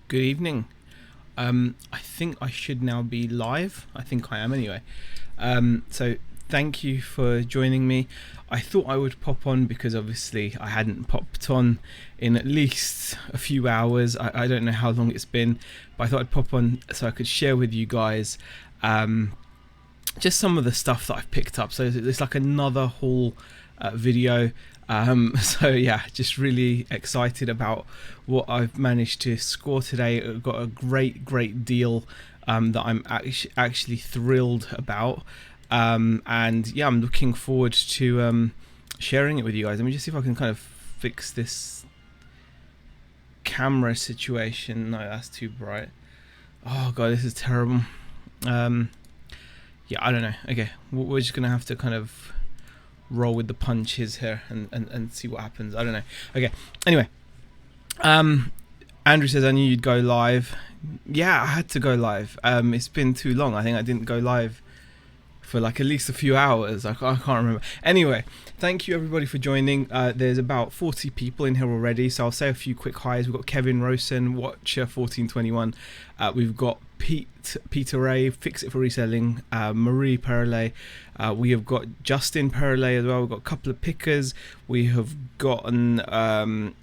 Good evening. I think I should now be live. I think I am anyway. So thank you for joining me. I thought I would pop on because obviously I hadn't popped on in at least a few hours. I don't know how long it's been, but I thought I'd pop on so I could share with you guys just some of the stuff that I've picked up. So it's like another haul video. So yeah, just really excited about what I've managed to score today. I've got a great deal that I'm actually thrilled about, and yeah, I'm looking forward to sharing it with you guys. Let me just see if I can kind of fix this camera situation. No, that's too bright. Oh god, this is terrible. Yeah, I don't know. Okay, we're just gonna have to kind of roll with the punches here and see what happens. I don't know. Okay, anyway, Andrew says I knew you'd go live. Yeah, I had to go live. It's been too long. I think I didn't go live for like at least a few hours. I can't remember. Anyway, thank you everybody for joining. There's about 40 people in here already, so I'll say a few quick highs. We've got Kevin Rosen, Watcher 1421. We've got Peter Ray, Fix It for Reselling, Marie Perle. We have got Justin Perle as well. We've got a couple of pickers. We have gotten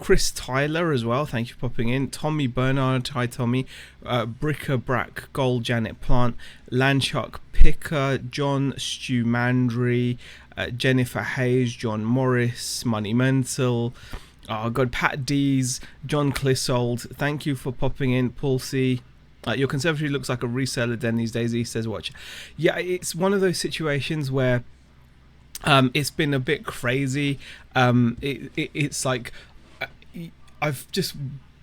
Chris Tyler as well. Thank you for popping in. Tommy Bernard, hi Tommy. Bricker Brack, Gold, Janet Plant, Landshark Picker, John Stu Mandry, Jennifer Hayes, John Morris, Money Mental. Oh god, Pat Dees, John Clissold. Thank you for popping in. Paul C. Your conservatory looks like a reseller den these days, he says, watch. Yeah, it's one of those situations where it's been a bit crazy. It's like I've just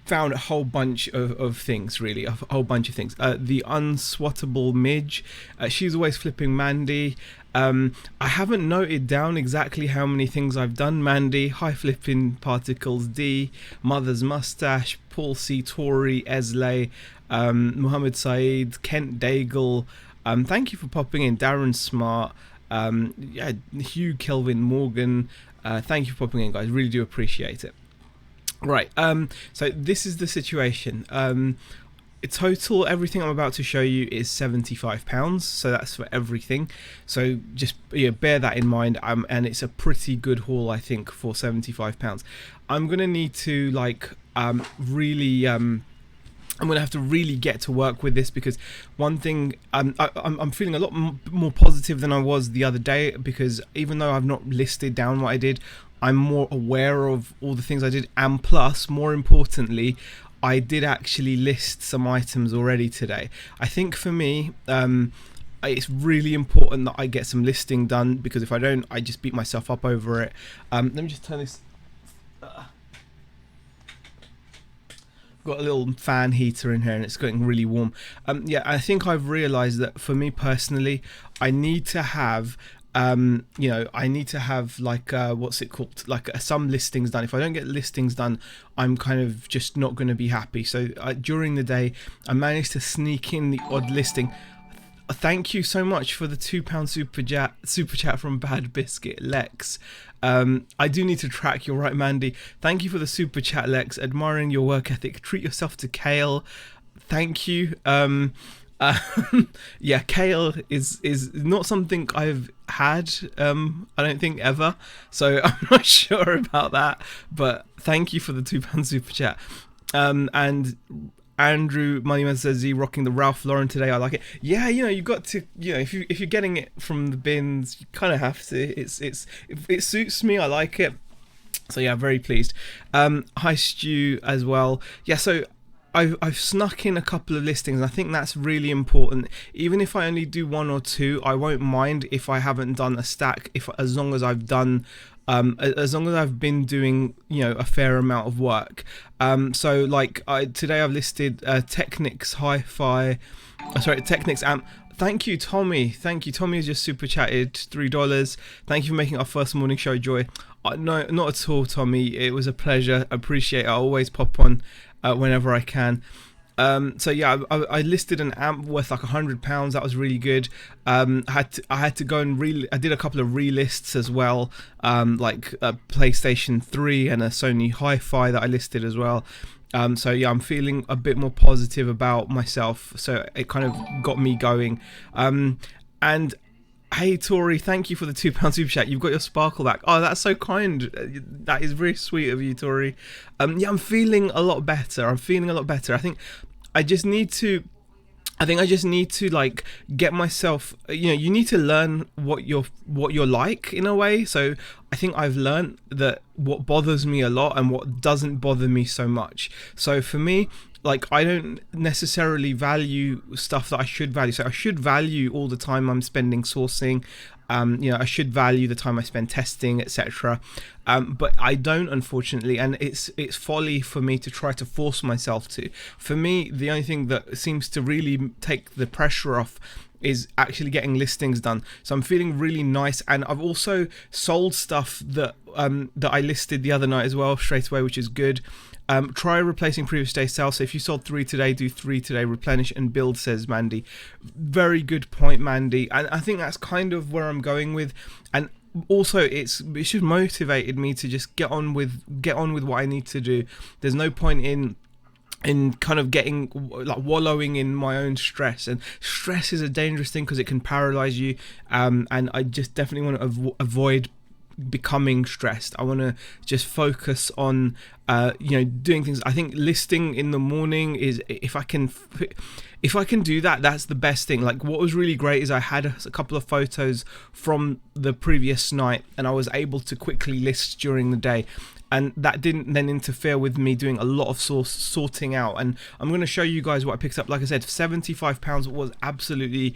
found a whole bunch of things, really, a whole bunch of things. The unswattable Midge, she's always flipping Mandy. I haven't noted down exactly how many things I've done. Mandy, High Flipping Particles D, Mother's Mustache, Paul C. Tory, Esley, Muhammad Saeed, Kent Daigle. Thank you for popping in. Darren Smart, yeah, Hugh Kelvin Morgan. Thank you for popping in, guys. Really do appreciate it. Right, so this is the situation. Total, everything I'm about to show you is £75, so that's for everything. So just bear that in mind. And it's a pretty good haul, I think, for £75. I'm gonna need to really. I'm gonna have to really get to work with this, because one thing, I'm feeling a lot more positive than I was the other day, because even though I've not listed down what I did, I'm more aware of all the things I did, and plus, more importantly, I did actually list some items already today. I think for me, it's really important that I get some listing done, because if I don't, I just beat myself up over it. Let me just turn this. Got a little fan heater in here and it's getting really warm. Yeah, I think I've realized that for me personally, I need to have I need to have what's it called, some listings done. If I don't get listings done, I'm kind of just not going to be happy. So during the day, I managed to sneak in the odd listing. Thank you so much for the £2 super chat from Bad Biscuit Lex. I do need to track. You're right, Mandy. Thank you for the super chat, Lex. Admiring your work ethic. Treat yourself to kale. Thank you. Yeah, kale is not something I've had, I don't think, ever, so I'm not sure about that, but thank you for the £2 super chat. And Andrew Moneyman says, Z rocking the Ralph Lauren today. I like it. Yeah, you got to, if you're getting it from the bins, you kind of have to. It suits me. I like it. So yeah, very pleased. Hi Stu as well. Yeah, so I've snuck in a couple of listings, and I think that's really important. Even if I only do one or two, I won't mind if I haven't done a stack, as long as I've done as long as I've been doing a fair amount of work. So today I've listed Technics Hi-Fi, Technics Amp. Thank you, Tommy. Tommy has just super chatted $3. Thank you for making our first morning show joy. No, not at all, Tommy. It was a pleasure. I appreciate it. I always pop on whenever I can. So yeah, I listed an amp worth like £100. That was really good. I had to go and I did a couple of relists as well, like a PlayStation 3 and a Sony Hi-Fi that I listed as well. So yeah, I'm feeling a bit more positive about myself. So it kind of got me going. And hey Tori, thank you for the £2 super chat. You've got your sparkle back. Oh, that's so kind. That is very sweet of you, Tori. Yeah, I'm feeling a lot better. I think I just need to. Like get myself. You need to learn what you're like in a way. So I think I've learned that what bothers me a lot and what doesn't bother me so much. So for me, like, I don't necessarily value stuff that I should value. So I should value all the time I'm spending sourcing. I should value the time I spend testing, etc. But I don't, unfortunately, and it's folly for me to try to force myself to. For me, the only thing that seems to really take the pressure off is actually getting listings done. So I'm feeling really nice, and I've also sold stuff that I listed the other night as well straight away, which is good. Try replacing previous day sales. So if you sold 3 today, do 3 today, replenish and build, says Mandy. Very good point, Mandy. And I think that's kind of where I'm going with. And also it should motivated me to just get on with what I need to do. There's no point in kind of getting like wallowing in my own stress, and stress is a dangerous thing because it can paralyze you. And I just definitely want to avoid becoming stressed. I want to just focus on doing things. I think listing in the morning is, if I can do that, that's the best thing. Like, what was really great is I had a couple of photos from the previous night and I was able to quickly list during the day, and that didn't then interfere with me doing a lot of sorting out. And I'm going to show you guys what I picked up. Like I said, £75 was absolutely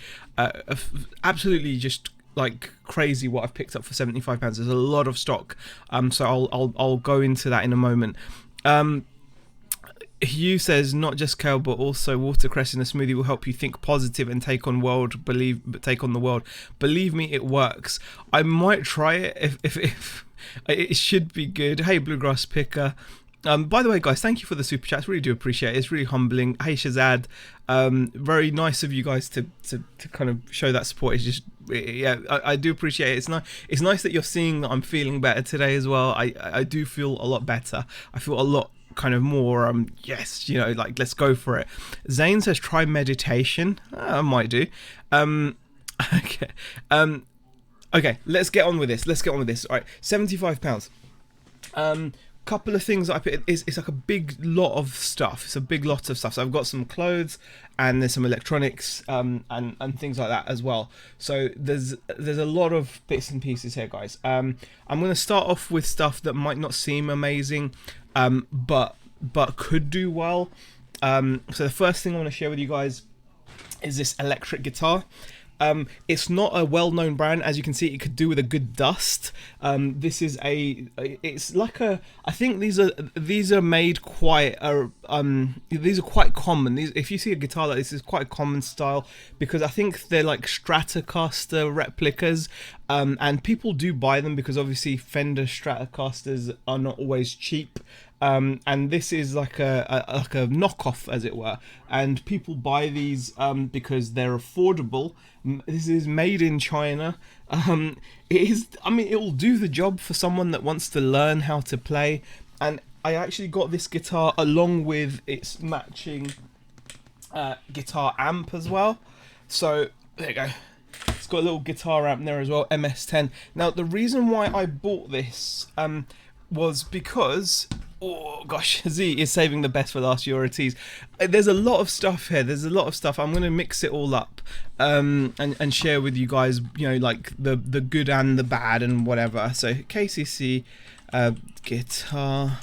just like crazy what I've picked up for £75. There's a lot of stock, so I'll go into that in a moment. Hugh says not just kale but also watercress in a smoothie will help you think positive and take on the world. Believe me, it works. I might try it if it should be good. Hey, Bluegrass Picker. By the way, guys, thank you for the super chats. Really do appreciate it. It's really humbling. Hey, Shazad. Very nice of you guys to kind of show that support. It's just, yeah, I do appreciate it. It's nice that you're seeing that I'm feeling better today as well. I do feel a lot better. I feel a lot kind of more yes, like, let's go for it. Zane says try meditation. I might do. Okay. Okay, let's get on with this. All right, £75. Couple of things that I put. It's like a big lot of stuff. So I've got some clothes and there's some electronics and things like that as well. So there's a lot of bits and pieces here, guys. I'm going to start off with stuff that might not seem amazing, but could do well. So the first thing I want to share with you guys is this electric guitar. It's not a well-known brand. As you can see, it could do with a good dust. This is it's like I think these are made quite these are quite common. If you see a guitar like this, is quite a common style, because I think they're like Stratocaster replicas, and people do buy them because obviously Fender Stratocasters are not always cheap. And this is like a knockoff, as it were, and people buy these because they're affordable. This is made in China. It will do the job for someone that wants to learn how to play. And I actually got this guitar along with its matching guitar amp as well. So there you go. It's got a little guitar amp there as well, MS-10. Now the reason why I bought this was because, oh gosh, Z is saving the best for last, your tease. There's a lot of stuff here. I'm going to mix it all up and share with you guys, like the good and the bad and whatever. So KCC guitar.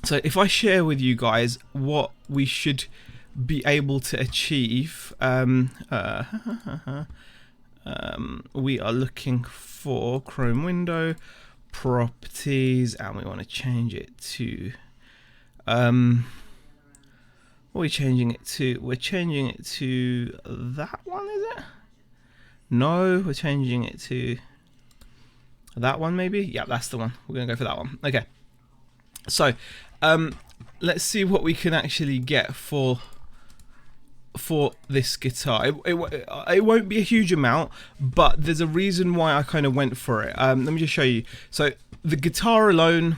So if I share with you guys what we should be able to achieve, we are looking for Chrome window, properties, and we want to change it to what are we changing it to? We're changing it to that one, is it? No, we're changing it to that one, maybe. Yeah, that's the one. We're gonna go for that one. Okay, so let's see what we can actually get for this guitar. It won't be a huge amount, but there's a reason why I kind of went for it. Let me just show you. So the guitar alone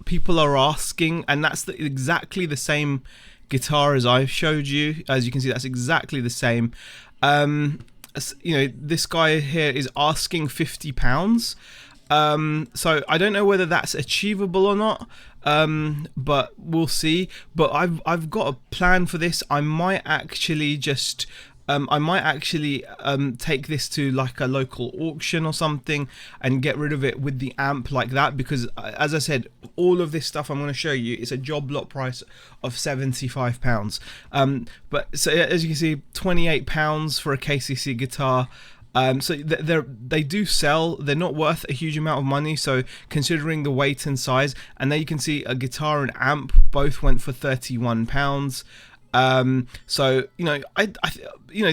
people are asking, and that's exactly the same guitar as I showed you. As you can see, that's exactly the same. This guy here is asking £50. So I don't know whether that's achievable or not, but we'll see. But I've got a plan for this. I might actually just take this to like a local auction or something and get rid of it with the amp like that, because as I said, all of this stuff I'm going to show you is a job lot price of £75. But so as you can see, £28 for a KCC guitar. So they do sell. They're not worth a huge amount of money, so considering the weight and size. And there you can see a guitar and amp both went for £31. So I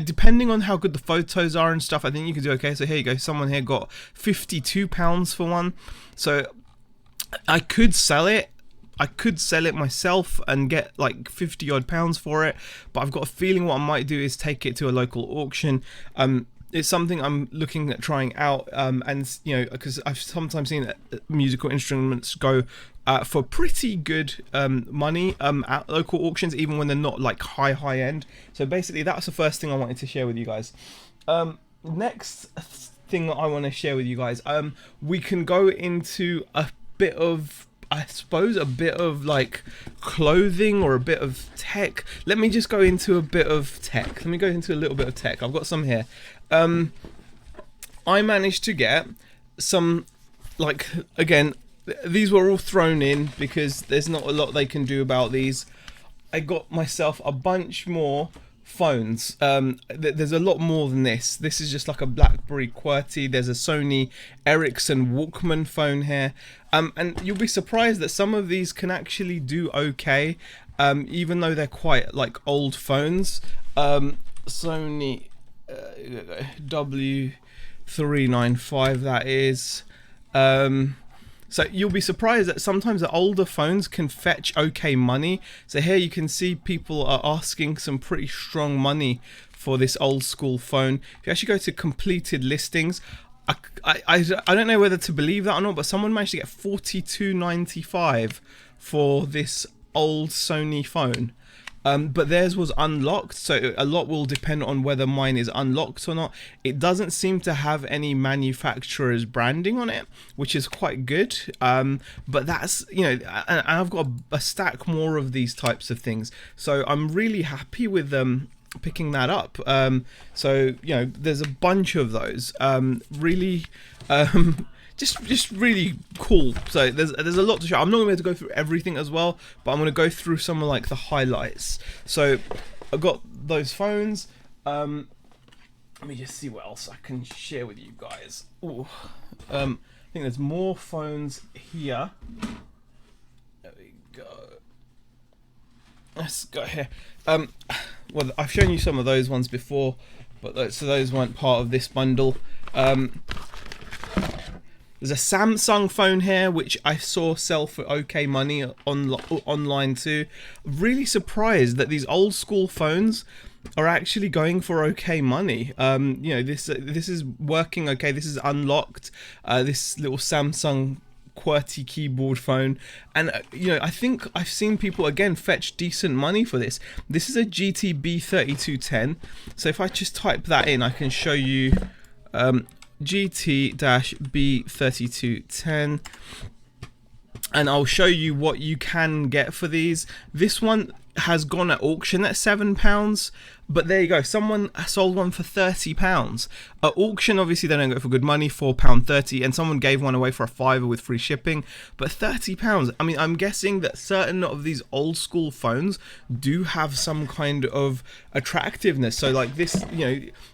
depending on how good the photos are and stuff, I think you could do okay. So here you go, someone here got £52 for one. So I could sell it. I could sell it myself and get like 50 odd pounds for it, but I've got a feeling what I might do is take it to a local auction. It's something I'm looking at trying out, and because I've sometimes seen musical instruments go for pretty good money at local auctions, even when they're not like high end. So basically, that's the first thing I wanted to share with you guys. Next thing that I want to share with you guys, we can go into a bit of, I suppose, a bit of like clothing or a bit of tech. Let me just go into a bit of tech. Let me go into a little bit of tech. I've got some here. I managed to get some, like, again, these were all thrown in because there's not a lot they can do about these. I got myself a bunch more phones. There's a lot more than this. This is just like a BlackBerry QWERTY. There's a Sony Ericsson Walkman phone here. And you'll be surprised that some of these can actually do okay, even though they're quite like old phones. Sony W395, that is. So you'll be surprised that sometimes the older phones can fetch okay money. So here you can see people are asking some pretty strong money for this old school phone. If you actually go to completed listings, I don't know whether to believe that or not, but someone managed to get $42.95 for this old Sony phone. But theirs was unlocked, so a lot will depend on whether mine is unlocked or not. It doesn't seem to have any manufacturer's branding on it, which is quite good. But that's, and I've got a stack more of these types of things, so I'm really happy with picking that up. So there's a bunch of those. Really. Just really cool. So there's a lot to show. I'm not going to be able to go through everything as well, but I'm going to go through some of like the highlights. So I've got those phones. Let me just see what else I can share with you guys. Ooh. I think there's more phones here. There we go. Let's go here. Well, I've shown you some of those ones before, but those weren't part of this bundle. There's a Samsung phone here, which I saw sell for okay money online too. Really surprised that these old school phones are actually going for okay money. This is working okay. This is unlocked. This little Samsung QWERTY keyboard phone, and I think I've seen people again fetch decent money for this. This is a GT-B3210. So if I just type that in, I can show you. GT-B3210, and I'll show you what you can get for these. This one has gone at auction at £7, but there you go, someone sold one for £30. At auction, obviously they don't go for good money, £4.30, and someone gave one away for a £5 with free shipping. But £30, I mean, I'm guessing that certain of these old school phones do have some kind of attractiveness. So like this,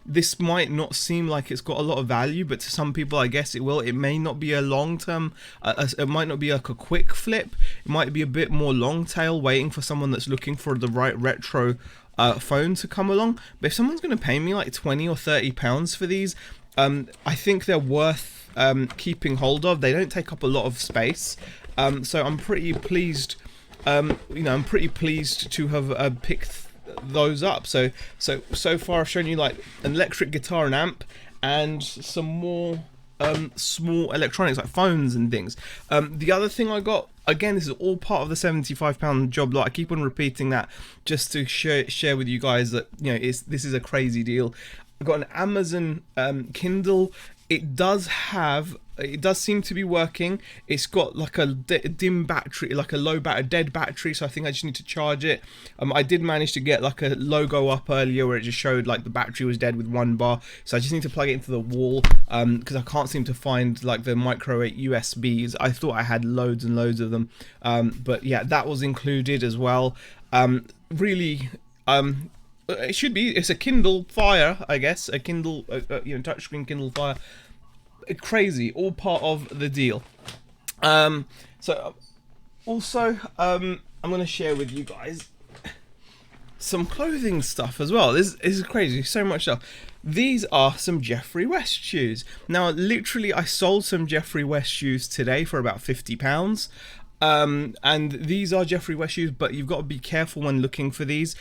this might not seem like it's got a lot of value, but to some people I guess it will. It may not be a long term, it might not be like a quick flip. It might be a bit more long tail, waiting for someone that's looking for the right retro phone to come along. But if someone's going to pay me like 20 or 30 pounds for these, I think they're worth keeping hold of. They don't take up a lot of space, so I'm pretty pleased. I'm pretty pleased to have picked those up. So far I've shown you like an electric guitar and amp, and some more small electronics like phones and things. The other thing I got, again, this is all part of the £75 job lot. I keep on repeating that just to share with you guys that, you know, this is a crazy deal. I got an Amazon Kindle. It does seem to be working. It's got like a dim battery, like a dead battery, so I think I just need to charge it. I did manage to get like a logo up earlier where it just showed like the battery was dead with 1 bar, so I just need to plug it into the wall, because I can't seem to find like the micro 8 USBs. I thought I had loads and loads of them, but yeah, that was included as well. Really, it's a Kindle Fire, I guess, a Kindle, touchscreen Kindle Fire. Crazy, all part of the deal. So also, I'm going to share with you guys some clothing stuff as well. This is crazy, so much stuff. These are some Jeffrey West shoes. Now, literally, I sold some Jeffrey West shoes today for about £50. And these are Jeffrey West shoes, but you've got to be careful when looking for these,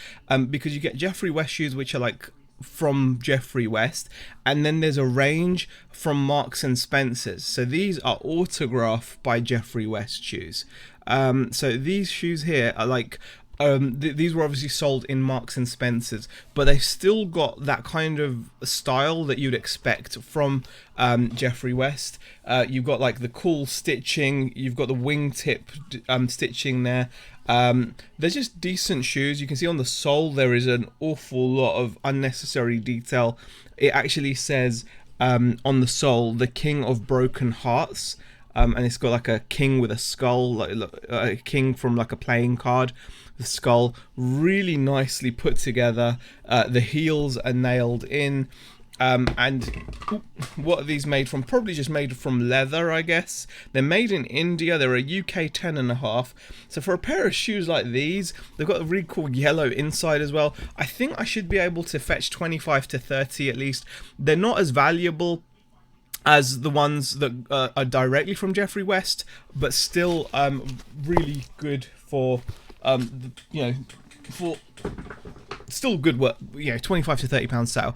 because you get Jeffrey West shoes which are like from Jeffrey West, and then there's a range from Marks and Spencer's. So these are autographed by Jeffrey West shoes. So these shoes here are like, these were obviously sold in Marks and Spencer's, but they've still got that kind of style that you'd expect from Jeffrey West. You've got like the cool stitching, you've got the wingtip stitching there. They're just decent shoes. You can see on the sole there is an awful lot of unnecessary detail. It actually says on the sole, the King of Broken Hearts. And it's got like a king with a skull, like a king from like a playing card. The skull, really nicely put together. The heels are nailed in. And what are these made from? Probably just made from leather, I guess. They're made in India. They're a UK 10.5. So for a pair of shoes like these, they've got a really cool yellow inside as well. I think I should be able to fetch 25 to 30 at least. They're not as valuable as the ones that are directly from Jeffrey West, but still really good for for still good work. 25 to £30 sale.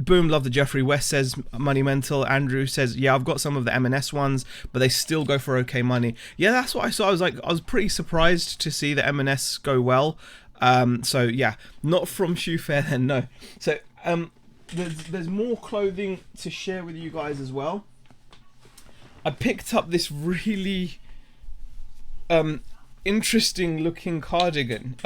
Boom, love the Jeffrey West, says Money Mental. Andrew says, yeah, I've got some of the M&S ones, but they still go for okay money. Yeah, that's what I saw. I was pretty surprised to see the M&S go well. So yeah, not from Shoe Fair then, no. So there's more clothing to share with you guys as well. I picked up this really interesting looking cardigan.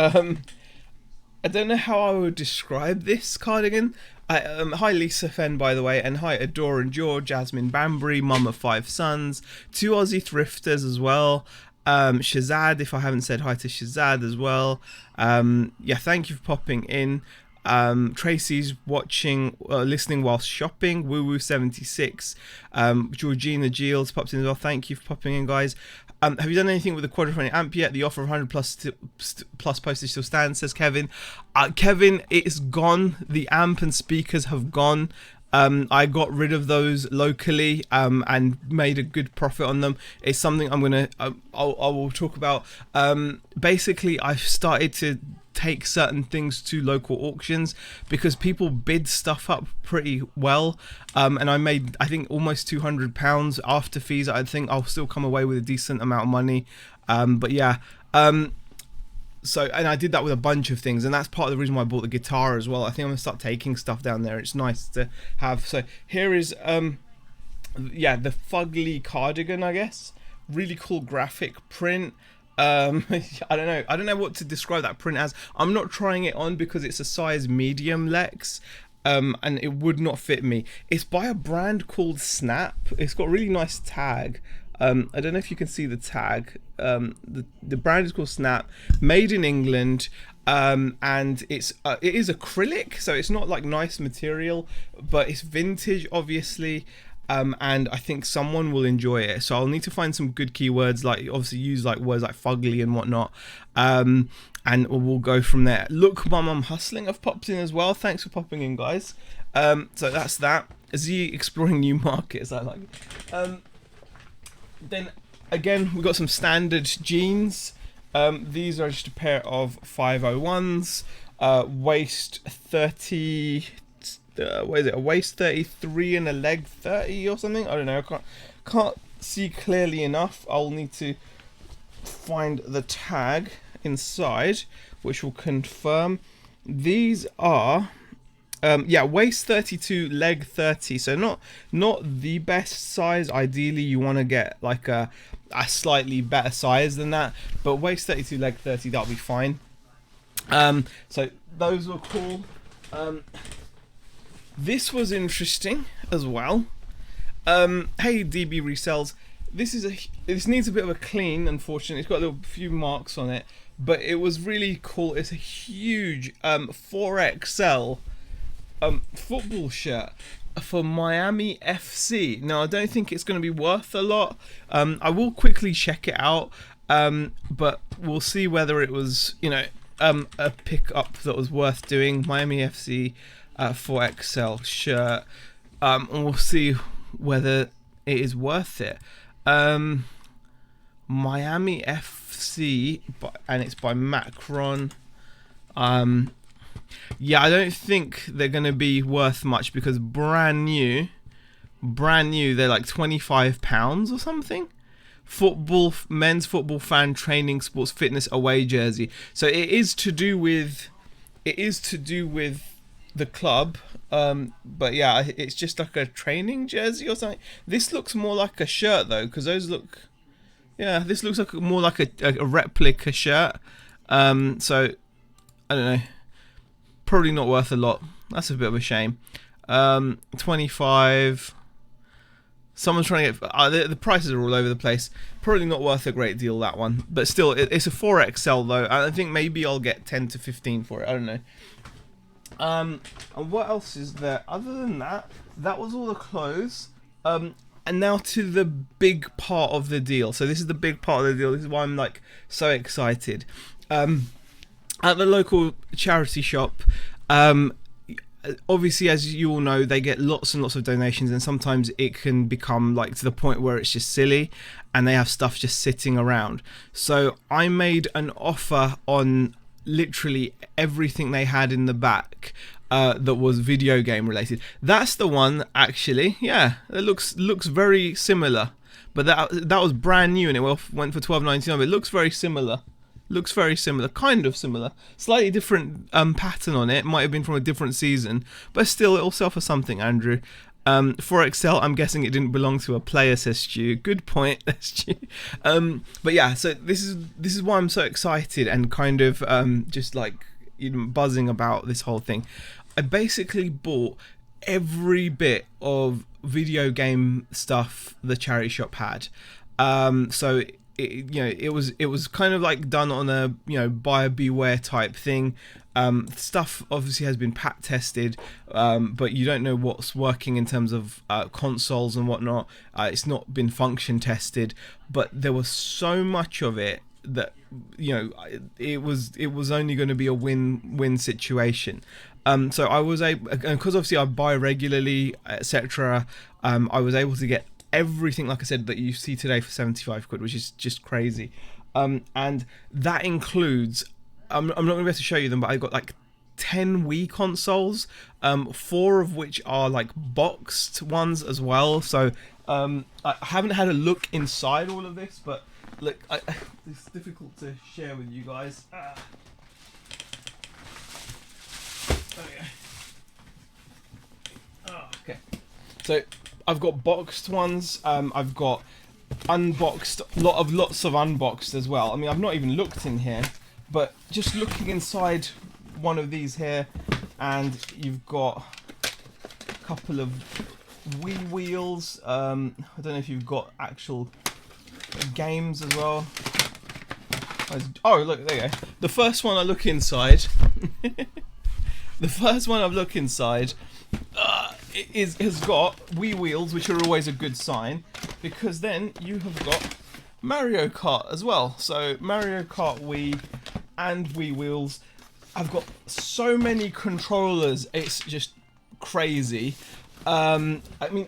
I don't know how I would describe this cardigan. Hi Lisa Fenn, by the way, and hi Adore and George, Jasmine Banbury, Mum of 5 sons, 2 Aussie thrifters as well. Shazad, if I haven't said hi to Shazad as well. Yeah, thank you for popping in. Tracy's watching, listening whilst shopping. Woo Woo 76. Georgina Giles popped in as well. Thank you for popping in, guys. Have you done anything with the quadraphonic amp yet? The offer of 100 plus postage still stands, says Kevin. Kevin, it's gone. The amp and speakers have gone. I got rid of those locally and made a good profit on them. It's something I'm gonna I will talk about. Basically, I've started to take certain things to local auctions because people bid stuff up pretty well, and I made, I think, almost £200 after fees. I think I'll still come away with a decent amount of money, but yeah. So, and I did that with a bunch of things, and that's part of the reason why I bought the guitar as well. I think I'm gonna start taking stuff down there. It's nice to have. So here is yeah, the Fugly cardigan, I guess. Really cool graphic print. I don't know what to describe that print as. I'm not trying it on because it's a size medium, Lex, and it would not fit me. It's by a brand called Snap. It's got a really nice tag. I don't know if you can see the tag. The brand is called Snap, made in England, and it is acrylic, so it's not like nice material, but it's vintage, obviously. And I think someone will enjoy it. So I'll need to find some good keywords, like obviously use like words like fugly and whatnot, and we'll go from there. Look, Mum, I'm hustling. I've popped in as well. Thanks for popping in, guys. So that's that. Z exploring new markets. I like it. Then again, we've got some standard jeans. These are just a pair of 501s. Waist 30. what is it? A waist 33 and a leg 30 or something. I don't know. I can't see clearly enough. I'll need to find the tag inside, which will confirm. These are yeah, waist 32, leg 30. So not the best size. Ideally, you want to get like a slightly better size than that. But waist 32, leg 30, that'll be fine. So those were cool. This was interesting as well. Hey DB Resells. This needs a bit of a clean, unfortunately. It's got a few marks on it, but it was really cool. It's a huge 4XL football shirt for Miami FC. Now, I don't think it's going to be worth a lot. I will quickly check it out, but we'll see whether it was, you know, a pickup that was worth doing. Miami FC 4XL shirt, and we'll see whether it is worth it. Miami FC, and it's by Macron. Yeah, I don't think they're going to be worth much because brand new, they're like £25 or something. Men's football fan training sports fitness away jersey. So it is to do with the club, but yeah, it's just like a training jersey or something. This looks more like a shirt though, because those look, yeah, this looks like more like a replica shirt. So I don't know, probably not worth a lot. That's a bit of a shame. 25. Someone's trying to get the prices are all over the place. Probably not worth a great deal, that one, but still, it's a 4XL though. I think maybe I'll get 10 to 15 for it. I don't know. And what else is there? Other than that, that was all the clothes. And now to the big part of the deal. So this is the big part of the deal. This is why I'm like so excited. At the local charity shop, obviously, as you all know, they get lots and lots of donations, and sometimes it can become like to the point where it's just silly and they have stuff just sitting around. So I made an offer on literally everything they had in the back that was video game related. That's the one, actually. Yeah, it looks very similar, but that was brand new and it went for $12.99. But it looks very similar. Kind of similar. Slightly different pattern on it. Might have been from a different season, but still, it'll sell for something, Andrew. 4XL, I'm guessing it didn't belong to a player, says Stu. Good point, Stu. But yeah, so this is why I'm so excited and kind of just like, you know, buzzing about this whole thing. I basically bought every bit of video game stuff the charity shop had. So it was kind of like done on a, you know, buyer beware type thing. Stuff obviously has been pat tested, but you don't know what's working in terms of consoles and whatnot. It's not been function tested, but there was so much of it that, you know, it was only going to be a win-win situation. So I was able, because obviously I buy regularly, etc. I was able to get everything, like I said, that you see today for 75 quid, which is just crazy. And that includes, I'm not going to be able to show you them, but I got like 10 Wii consoles, 4 of which are like boxed ones as well. So I haven't had a look inside all of this, but look, it's difficult to share with you guys. Okay. So I've got boxed ones. I've got unboxed, lots of unboxed as well. I mean, I've not even looked in here, but just looking inside one of these here, and you've got a couple of Wii wheels. I don't know if you've got actual games as well. Oh, look, there you go. The first one I look inside. Has got Wii wheels, which are always a good sign, because then you have got Mario Kart as well. So Mario Kart Wii and Wii wheels. I've got so many controllers, it's just crazy. I mean,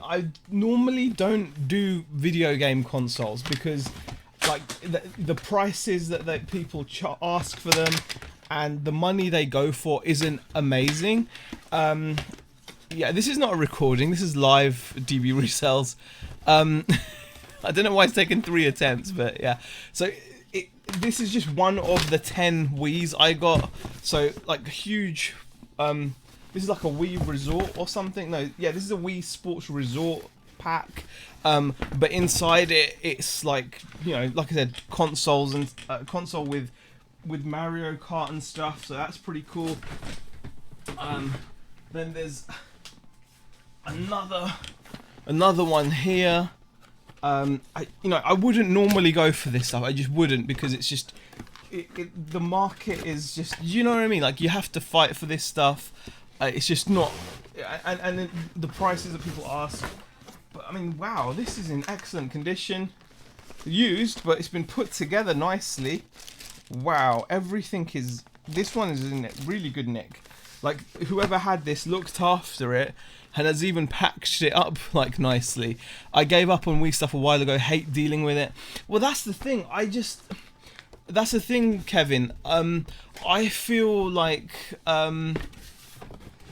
I normally don't do video game consoles because, like, the prices that people ask for them and the money they go for isn't amazing. Yeah, this is not a recording. This is live DB resells. I don't know why it's taken 3 attempts, but yeah. So this is just one of the 10 Wiis I got. So like huge. This is like a Wii Resort or something. No, yeah, this is a Wii Sports Resort pack. But inside it's like, you know, like I said, consoles and console with Mario Kart and stuff. So that's pretty cool. Then there's another one here. I wouldn't normally go for this stuff. I just wouldn't, because it's just the market is just, you know what I mean? Like, you have to fight for this stuff. It's just not, and then the prices that people ask. But I mean, wow, this is in excellent condition, used, but it's been put together nicely. Wow, everything is. This one is in really good nick. Like, whoever had this looked after it and has even packaged it up like nicely. I gave up on Wii stuff a while ago. Hate dealing with it. Well, that's the thing. That's the thing, Kevin. I feel like I'm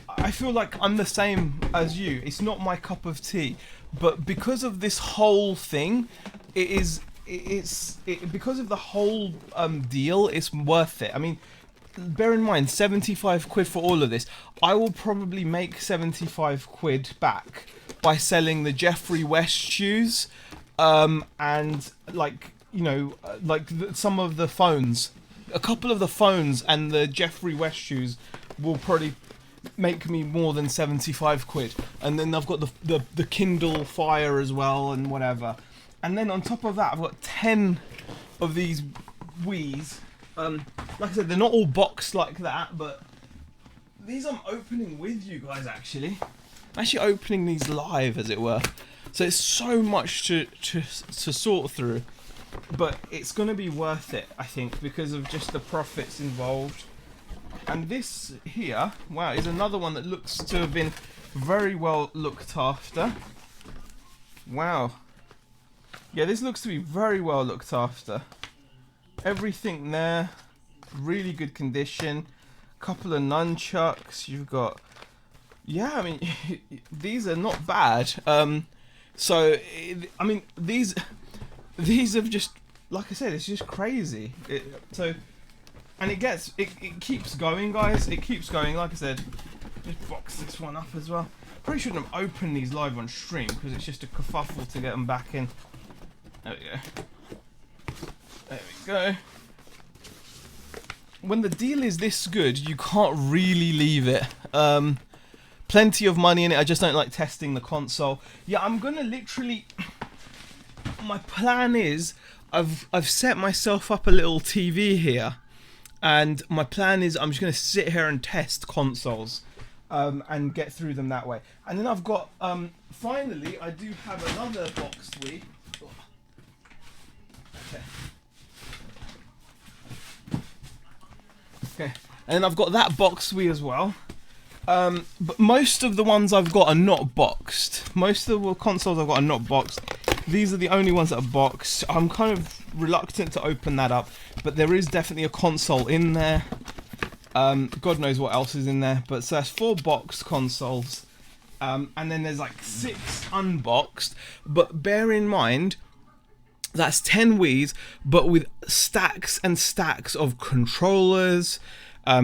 the same as you. It's not my cup of tea, but because of this whole thing, because of the whole deal, it's worth it. I mean, bear in mind, 75 quid for all of this. I will probably make 75 quid back by selling the Jeffrey West shoes, and like, you know, like some of the phones, a couple of the phones and the Jeffrey West shoes will probably make me more than 75 quid. And then I've got the Kindle Fire as well and whatever. And then on top of that, I've got 10 of these Wiis. Like I said, they're not all boxed like that, but these I'm opening with you guys, actually. I'm actually opening these live, as it were. So it's so much to sort through, but it's going to be worth it, I think, because of just the profits involved. And this here, wow, is another one that looks to have been very well looked after. Wow. Yeah, this looks to be very well looked after. Everything there, really good condition. Couple of nunchucks. You've got, yeah, I mean, these are not bad. So I mean, these have just, like I said, it's just crazy. And it keeps going, guys. It keeps going. Like I said, just box this one up as well. Probably shouldn't have opened these live on stream because it's just a kerfuffle to get them back in. There we go. There we go. When the deal is this good, you can't really leave it. Plenty of money in it. I just don't like testing the console. Yeah, I'm gonna literally. My plan is, I've set myself up a little TV here, and my plan is I'm just gonna sit here and test consoles, and get through them that way. And then I've got finally I do have another boxed Wii. Okay, and then I've got that box Wii as well. But most of the ones I've got are not boxed. Most of the consoles I've got are not boxed. These are the only ones that are boxed. I'm kind of reluctant to open that up, but there is definitely a console in there. God knows what else is in there. But so that's 4 boxed consoles. And then there's like 6 unboxed. But bear in mind, that's 10 Wiis, but with stacks and stacks of controllers,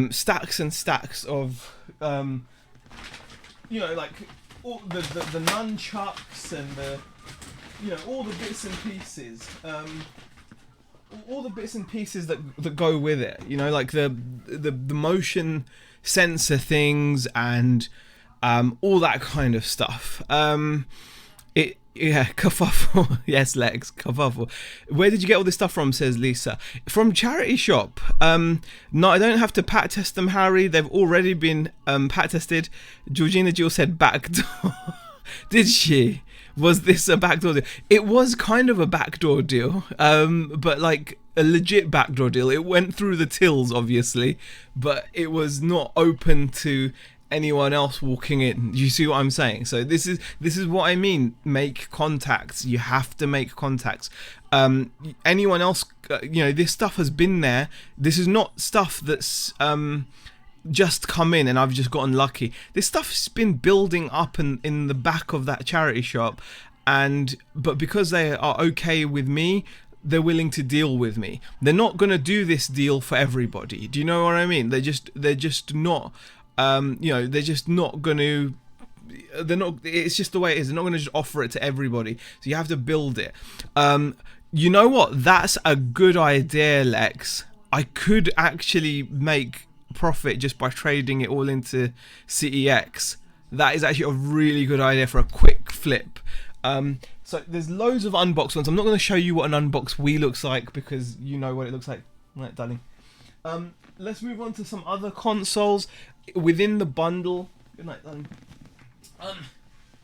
stacks and stacks of, you know, like all the nunchucks and the, you know, all the bits and pieces, all the bits and pieces that go with it. You know, like the motion sensor things and all that kind of stuff. Yeah, kerfuffle. Yes, Lex, kerfuffle. Where did you get all this stuff from, says Lisa? From charity shop. No, I don't have to pat test them, Harry. They've already been pat tested. Georgina Jill said backdoor. Did she? Was this a backdoor deal? It was kind of a backdoor deal, but like a legit backdoor deal. It went through the tills, obviously, but it was not open to anyone else walking in. You see what I'm saying? So this is what I mean. Make contacts. You have to make contacts. Anyone else, you know, this stuff has been there. This is not stuff that's just come in and I've just gotten lucky. This stuff's been building up in the back of that charity shop, but because they are okay with me, they're willing to deal with me. They're not going to do this deal for everybody. Do you know what I mean? They're just not they're just not going to, it's just the way it is. They're not going to just offer it to everybody. So you have to build it. You know what? That's a good idea, Lex. I could actually make profit just by trading it all into CEX. That is actually a really good idea for a quick flip. So there's loads of unboxed ones. I'm not going to show you what an unboxed Wii looks like because you know what it looks like. Right, darling. Let's move on to some other consoles within the bundle. Good night, darling.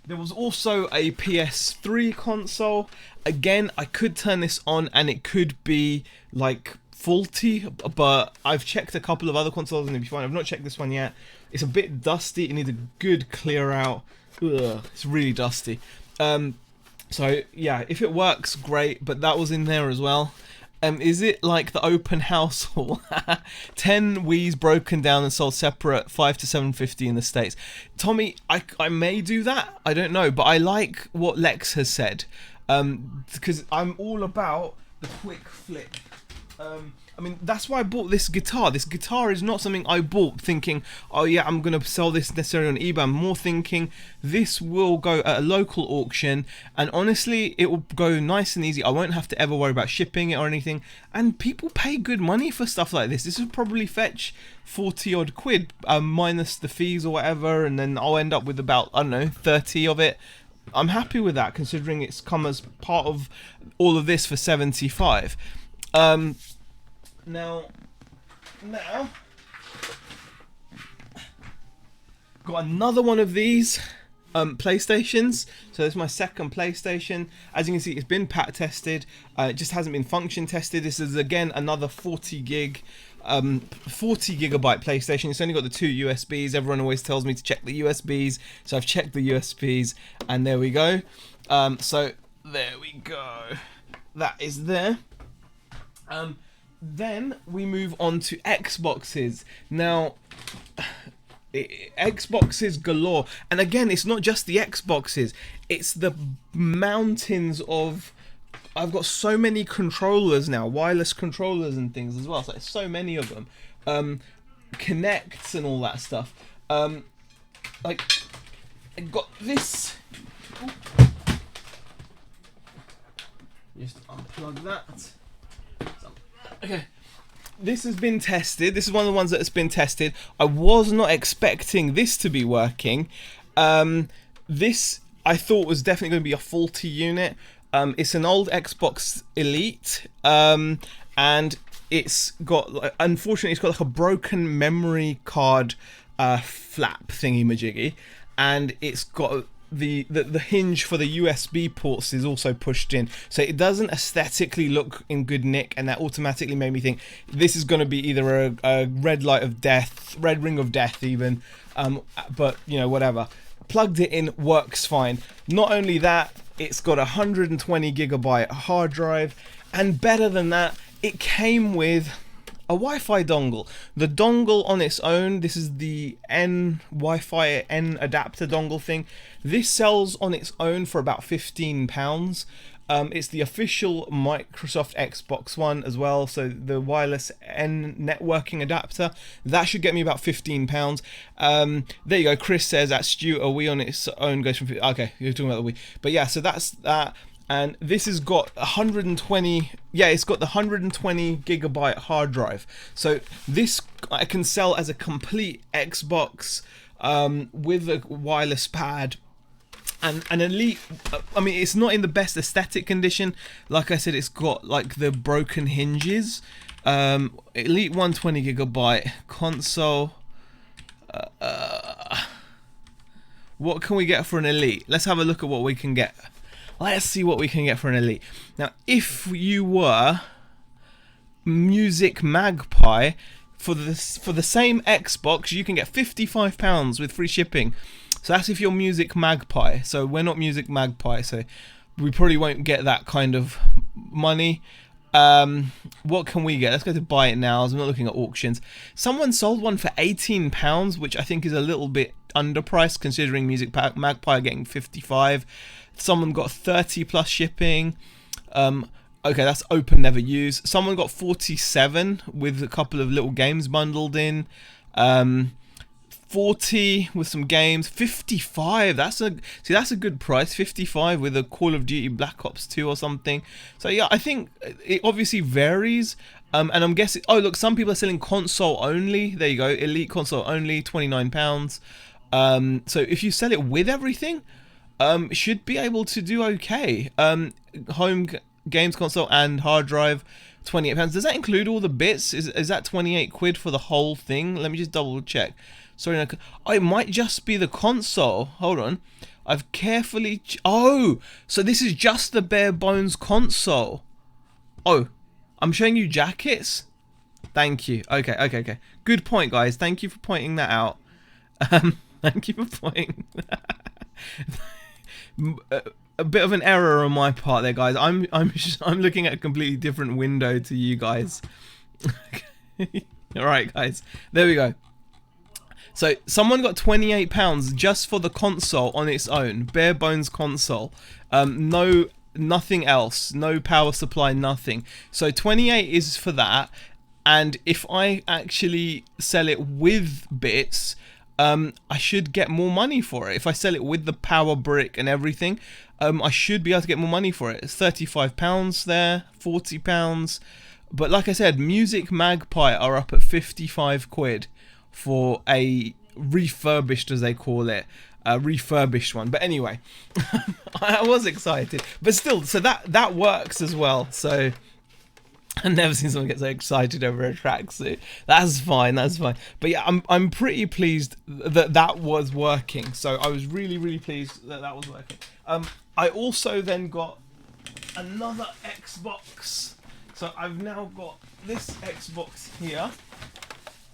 There was also a PS3 console. Again, I could turn this on and it could be like faulty, but I've checked a couple of other consoles and it'll be fine. I've not checked this one yet. It's a bit dusty. It needs a good clear out. Ugh, it's really dusty. So yeah, if it works, great. But that was in there as well. Is it like the open house haul? 10 Wii's broken down and sold separate, 5 to 750 in the States. Tommy, I may do that. I don't know, but I like what Lex has said. Because I'm all about the quick flip. I mean, that's why I bought this guitar. This guitar is not something I bought thinking, oh yeah, I'm going to sell this necessarily on eBay. I'm more thinking this will go at a local auction, and honestly, it will go nice and easy. I won't have to ever worry about shipping it or anything, and people pay good money for stuff like this. This will probably fetch 40 odd quid, minus the fees or whatever, and then I'll end up with about, I don't know, 30 of it. I'm happy with that, considering it's come as part of all of this for 75. Now, got another one of these PlayStations. So this is my second PlayStation. As you can see, it's been pat tested. It just hasn't been function tested. This is again another 40 gigabyte PlayStation. It's only got the 2 USBs. Everyone always tells me to check the USBs, so I've checked the USBs, and there we go. So there we go. That is there. Then we move on to Xboxes. Now, Xboxes galore. And again, it's not just the Xboxes. It's the mountains of... I've got so many controllers now. Wireless controllers and things as well. So there's so many of them. Connects and all that stuff. Like, I got this... Just unplug that. Okay, this has been tested. This is one of the ones that has been tested. I was not expecting this to be working. This I thought was definitely going to be a faulty unit. It's an old Xbox Elite, and it's got, unfortunately, it's got like a broken memory card flap thingy majiggy, and it's got the hinge for the USB ports is also pushed in, so it doesn't aesthetically look in good nick, and that automatically made me think this is going to be either a red ring of death even, but you know, whatever. Plugged it in, works fine. Not only that, it's got a 120 gigabyte hard drive, and better than that, it came with a Wi-Fi dongle. The dongle on its own, this is the Wi-Fi N adapter dongle thing. This sells on its own for about £15. It's the official Microsoft Xbox One as well, so the wireless N networking adapter. That should get me about £15. There you go. Chris says that Stu, a Wii on its own goes from... Okay, you're talking about the Wii. But yeah, so that's that. And this has got 120, yeah, it's got the 120 gigabyte hard drive. So this I can sell as a complete Xbox with a wireless pad. And an Elite, I mean, it's not in the best aesthetic condition. Like I said, it's got like the broken hinges. Elite 120 gigabyte console. What can we get for an Elite? Let's have a look at what we can get. Let's see what we can get for an Elite. Now, if you were Music Magpie, for the same Xbox, you can get £55 with free shipping. So that's if you're Music Magpie. So we're not Music Magpie, so we probably won't get that kind of money. What can we get? Let's go to buy it now. I'm not looking at auctions. Someone sold one for £18, which I think is a little bit underpriced considering Music Magpie are getting 55. Someone got 30 plus shipping. Okay, that's open, never used. Someone got 47 with a couple of little games bundled in. 40 with some games. 55. That's a good price. 55 with a Call of Duty Black Ops 2 or something. So yeah, I think it obviously varies. And I'm guessing. Oh look, some people are selling console only. There you go, Elite console only, £29. So if you sell it with everything, should be able to do okay. Home games console and hard drive, £28. Does that include all the bits? Is that 28 quid for the whole thing? Let me just double check. Sorry, no, oh, it might just be the console. Hold on, I've carefully. Oh, so this is just the bare bones console. Oh, I'm showing you jackets. Thank you. Okay. Good point, guys. Thank you for pointing that out. Thank you for pointing. A bit of an error on my part there, guys. I'm looking at a completely different window to you guys. All right, guys. There we go. So someone got £28 just for the console on its own, bare bones console. No, nothing else, no power supply, nothing. So 28 is for that. And if I actually sell it with bits, I should get more money for it. If I sell it with the power brick and everything, I should be able to get more money for it. It's £35 there, £40. But like I said, Music Magpie are up at 55 quid for a refurbished, as they call it, a refurbished one. But anyway, I was excited. But still, so that works as well. So I've never seen someone get so excited over a tracksuit. That's fine. But yeah, I'm pretty pleased that was working. So I was really pleased that was working. I also then got another Xbox. So I've now got this Xbox here.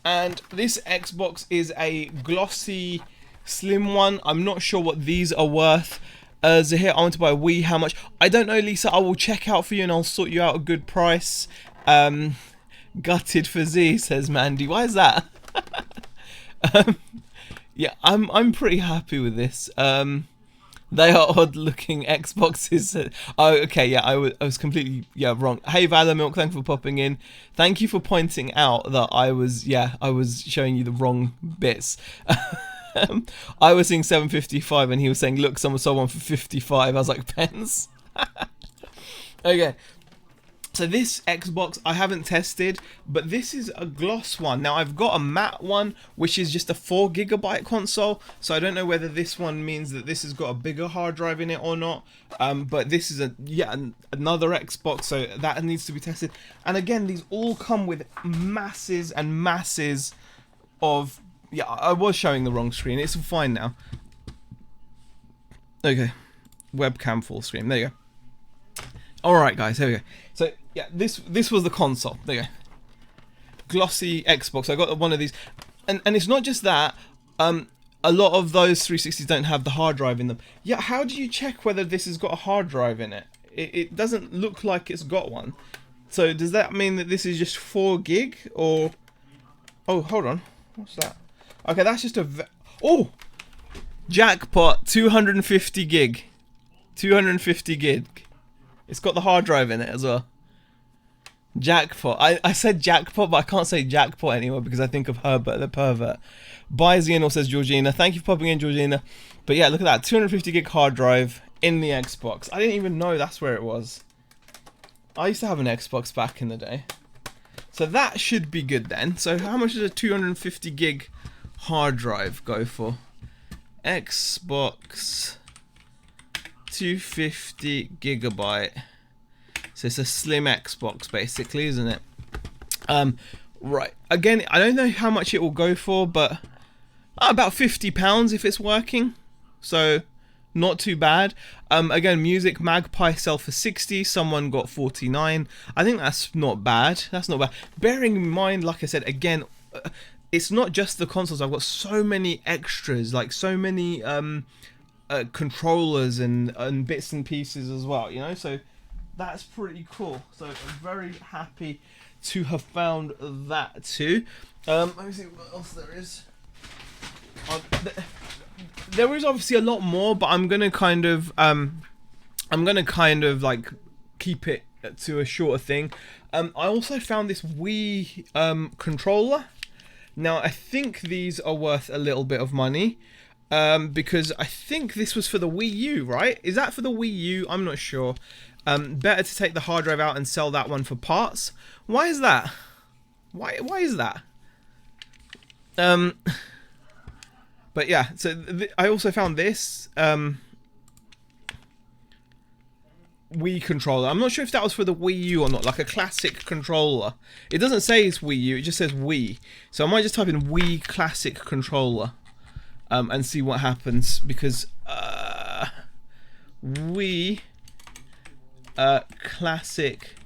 And this Xbox is a glossy, slim one. I'm not sure what these are worth. Zahir, I want to buy a Wii. How much? I don't know, Lisa. I will check out for you and I'll sort you out a good price. Gutted for Z, says Mandy. Why is that? Yeah, I'm pretty happy with this. They are odd-looking Xboxes. Oh, okay, yeah, I was completely wrong. Hey, Valor Milk, thank you for popping in. Thank you for pointing out that I was showing you the wrong bits. I was seeing 755, and he was saying, "Look, someone sold one for 55." I was like, "Pence." Okay. So this Xbox I haven't tested, but this is a gloss one. Now I've got a matte one, which is just a 4GB console. So I don't know whether this one means that this has got a bigger hard drive in it or not. But this is another Xbox, so that needs to be tested. And again, these all come with masses and masses of. Yeah, I was showing the wrong screen. It's fine now. Okay, webcam full screen. There you go. Alright guys, here we go. So yeah, this was the console. There you go. Glossy Xbox. I got one of these. And it's not just that. A lot of those 360s don't have the hard drive in them. Yeah, how do you check whether this has got a hard drive in it? It doesn't look like it's got one. So does that mean that this is just 4 gig or... Oh, hold on. What's that? Okay, that's just a... Oh! Jackpot. 250 gig. 250 gig. It's got the hard drive in it as well. Jackpot. I said jackpot, but I can't say jackpot anymore because I think of Herbert the pervert. Bizianal, says Georgina. Thank you for popping in, Georgina. But yeah, look at that. 250 gig hard drive in the Xbox. I didn't even know that's where it was. I used to have an Xbox back in the day. So that should be good then. So how much does a 250 gig hard drive go for? Xbox 250 gigabyte. So it's a slim Xbox basically, isn't it? Right. Again, I don't know how much it will go for, but about £50 if it's working. So not too bad. Again, Music Magpie sell for 60. Someone got 49. I think that's not bad. That's not bad. Bearing in mind, like I said, again, it's not just the consoles. I've got so many extras, like so many controllers and bits and pieces as well, you know. So that's pretty cool. So I'm very happy to have found that too. Let me see what else there is. There is obviously a lot more, but I'm gonna kind of like keep it to a shorter thing. I also found this Wii controller. Now I think these are worth a little bit of money. Because I think this was for the Wii U, right? Is that for the Wii U? I'm not sure. Better to take the hard drive out and sell that one for parts. Why is that? Why is that? But yeah, so I also found this Wii controller. I'm not sure if that was for the Wii U or not, like a classic controller. It doesn't say it's Wii U, it just says Wii. So I might just type in Wii classic controller. And see what happens, because classic.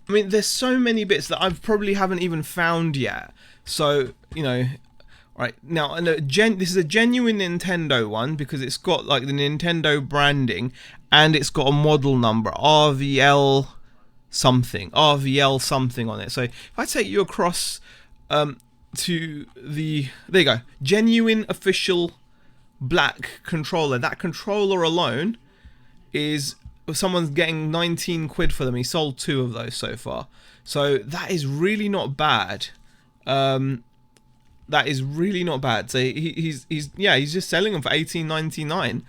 I mean, there's so many bits that I probably haven't even found yet. So you know, right now, and this is a genuine Nintendo one because it's got like the Nintendo branding and it's got a model number RVL something on it. So if I take you across to the, there you go, genuine official black controller. That controller alone is, someone's getting 19 quid for them. He sold 2 of those so far, so that is really not bad. That is really not bad. So he's just selling them for 18.99.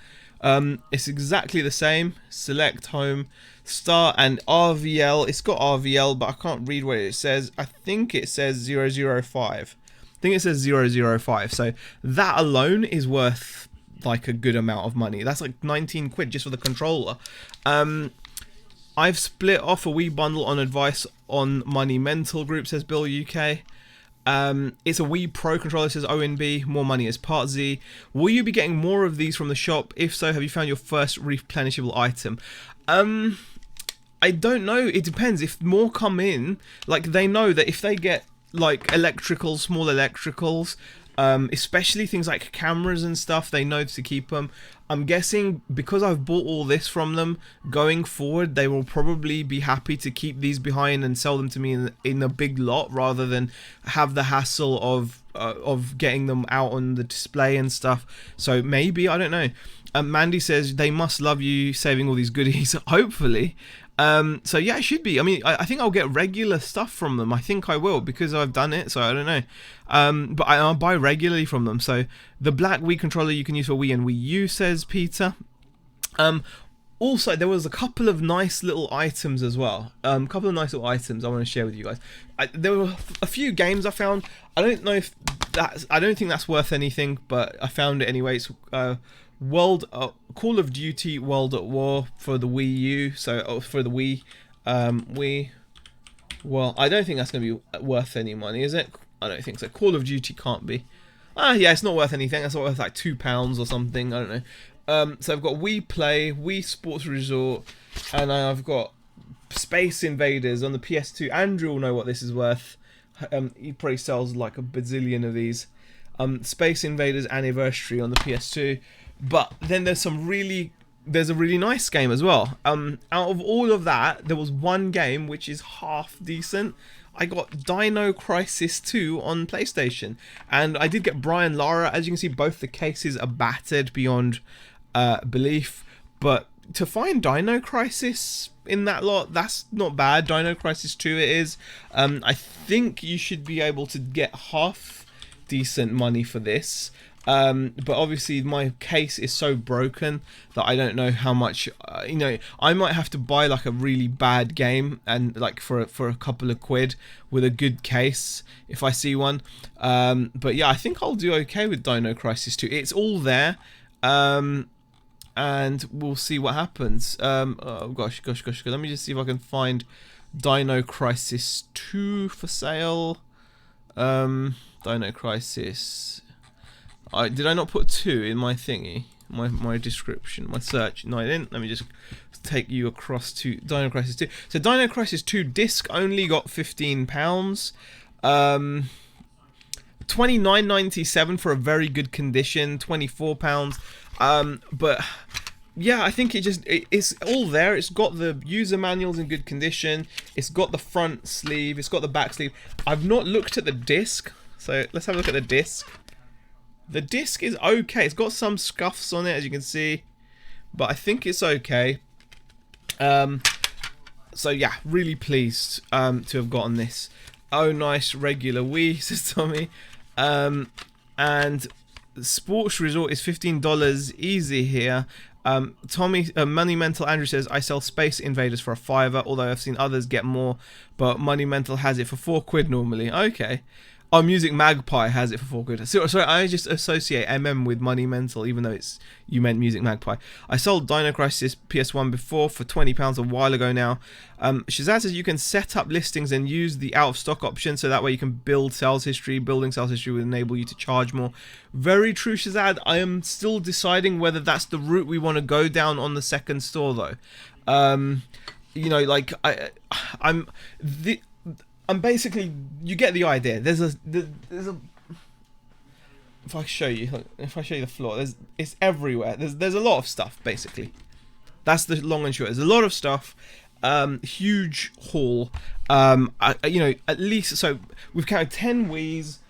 It's exactly the same. Select home, start, and RVL. It's got RVL, but I can't read what it says. I think it says 005. I think it says 005. So that alone is worth like a good amount of money. That's like 19 quid just for the controller. I've split off a Wii bundle on advice on Money Mental group, says Bill UK. It's a Wii Pro controller, says ONB. More money is part Z. Will you be getting more of these from the shop? If so, have you found your first replenishable item? I don't know. It depends. If more come in, like they know that if they get like small electricals, especially things like cameras and stuff, they know to keep them. I'm guessing because I've bought all this from them, going forward they will probably be happy to keep these behind and sell them to me in a big lot, rather than have the hassle of getting them out on the display and stuff. So maybe, I don't know. Mandy says they must love you saving all these goodies. Hopefully. So yeah, it should be. I mean, I think I'll get regular stuff from them. I think I will, because I've done it, so I don't know. But I'll buy regularly from them. So the black Wii controller you can use for Wii and Wii U, says Peter. Also, there was a couple of nice little items as well. I want to share with you guys. There were a few games I found. I don't know if I don't think that's worth anything, but I found it anyway. It's Call of Duty World at War for the Wii U, so for the Wii. Well, I don't think that's going to be worth any money, is it? I don't think so. Call of Duty can't be. Yeah, it's not worth anything. That's worth like £2 or something. I don't know. So I've got Wii Play, Wii Sports Resort, and I've got Space Invaders on the PS2. Andrew will know what this is worth. He probably sells like a bazillion of these. Space Invaders Anniversary on the PS2. But then there's a really nice game as well. Out of all of that, there was one game which is half decent. I got Dino Crisis 2 on PlayStation, and I did get Brian Lara. As you can see, both the cases are battered beyond belief, but to find Dino Crisis in that lot, that's not bad. Dino Crisis 2 it is. I think you should be able to get half decent money for this. But obviously my case is so broken that I don't know how much, I might have to buy like a really bad game and like for a couple of quid with a good case if I see one. But yeah, I think I'll do okay with Dino Crisis 2. It's all there, and we'll see what happens. Oh gosh, let me just see if I can find Dino Crisis 2 for sale. Dino Crisis. Did I not put 2 in my thingy? My description, my search? No, I didn't. Let me just take you across to Dino Crisis 2. So Dino Crisis 2 disc only got £15. £29.97 for a very good condition. £24. But yeah, I think it's all there. It's got the user manuals in good condition. It's got the front sleeve. It's got the back sleeve. I've not looked at the disc, so let's have a look at the disc. The disc is okay. It's got some scuffs on it, as you can see, but I think it's okay. So yeah, really pleased to have gotten this. Oh, nice regular Wii, says Tommy. And Sports Resort is $15 easy here. Tommy Money Mental Andrew says, I sell Space Invaders for a $5, although I've seen others get more, but Money Mental has it for £4 normally. Okay. Oh, Music Magpie has it for £4. So, sorry, I just associate MM with Money Mental, even though you meant Music Magpie. I sold Dino Crisis PS1 before for £20 a while ago now. Shazad says you can set up listings and use the out of stock option, so that way you can build sales history. Building sales history will enable you to charge more. Very true, Shazad. I am still deciding whether that's the route we want to go down on the second store, though. You know, like I'm basically, you get the idea. There's a if I show you the floor, it's everywhere. There's a lot of stuff, basically. That's the long and short. There's a lot of stuff. Huge haul. You know, at least, so we've counted 10 Wii's.